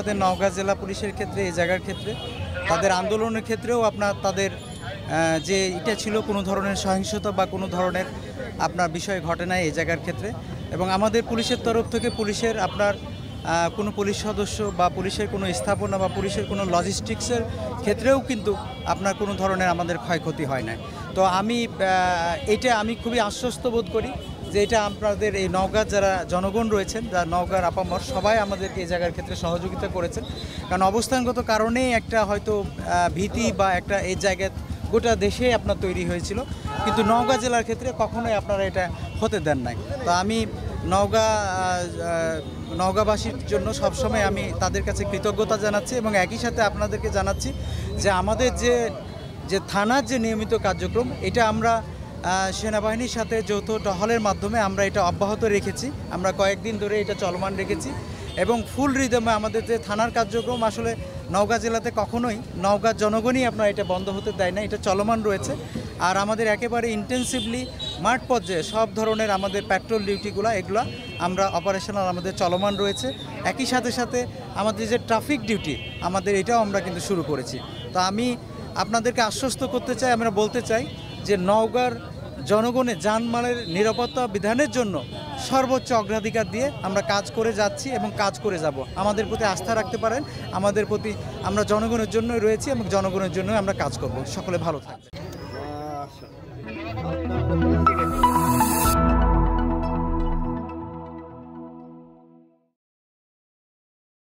আমাদের নওগাঁ জেলা পুলিশের ক্ষেত্রে এই জায়গার ক্ষেত্রে তাদের আন্দোলনের ক্ষেত্রেও আপনার তাদের যে এটা ছিল কোনো ধরনের সহিংসতা বা কোনো ধরনের আপনার বিষয় ঘটে নাই এই জায়গার ক্ষেত্রে। এবং আমাদের পুলিশের তরফ থেকে পুলিশের আপনার কোনো পুলিশ সদস্য বা পুলিশের কোনো স্থাপনা বা পুলিশের কোনো লজিস্টিক্সের ক্ষেত্রেও কিন্তু আপনার কোনো ধরনের আমাদের ক্ষয়ক্ষতি হয় না। তো আমি খুবই আশ্বস্ত বোধ করি যে এটা আপনাদের এই নওগাঁর যারা জনগণ রয়েছেন, যারা নওগাঁর আপামর সবাই আমাদেরকে এই জায়গার ক্ষেত্রে সহযোগিতা করেছেন। কারণ অবস্থানগত কারণেই একটা হয়তো ভীতি বা একটা এই জায়গায় গোটা দেশে আপনার তৈরি হয়েছিল, কিন্তু নওগাঁ জেলার ক্ষেত্রে কখনোই আপনারা এটা হতে দেন নাই। তো আমি নওগাঁবাসীর জন্য সবসময় আমি তাদের কাছে কৃতজ্ঞতা জানাচ্ছি এবং একই সাথে আপনাদেরকে জানাচ্ছি যে আমাদের যে থানার যে নিয়মিত কার্যক্রম এটা আমরা সেনাবাহিনীর সাথে যৌথ টহলের মাধ্যমে আমরা এটা অব্যাহত রেখেছি। আমরা কয়েকদিন ধরে এটা চলমান রেখেছি এবং ফুল রিদমে আমাদের যে থানার কার্যক্রম আসলে নওগাঁ জেলাতে কখনোই নওগাঁর জনগণই আপনার এটা বন্ধ হতে দেয় না, এটা চলমান রয়েছে। আর আমাদের একেবারে ইন্টেন্সিভলি মাঠ পর্যায়ে সব ধরনের আমাদের পেট্রোল ডিউটিগুলো এগুলো আমরা অপারেশনাল আমাদের চলমান রয়েছে। একই সাথে সাথে আমাদের যে ট্রাফিক ডিউটি আমাদের এটাও আমরা কিন্তু শুরু করেছি। তো আমি আপনাদেরকে আশ্বস্ত করতে চাই, আমরা বলতে চাই যে নওগাঁর জনগণের জানমালের নিরাপত্তা বিধানের জন্য সর্বোচ্চ অগ্রাধিকার দিয়ে আমরা কাজ করে যাচ্ছি এবং কাজ করে যাব। আমাদের প্রতি আস্থা রাখতে পারেন, আমাদের প্রতি আমরা জনগণের জন্যই রয়েছি এবং জনগণের জন্যই আমরা কাজ করব। সকলে ভালো থাকবেন।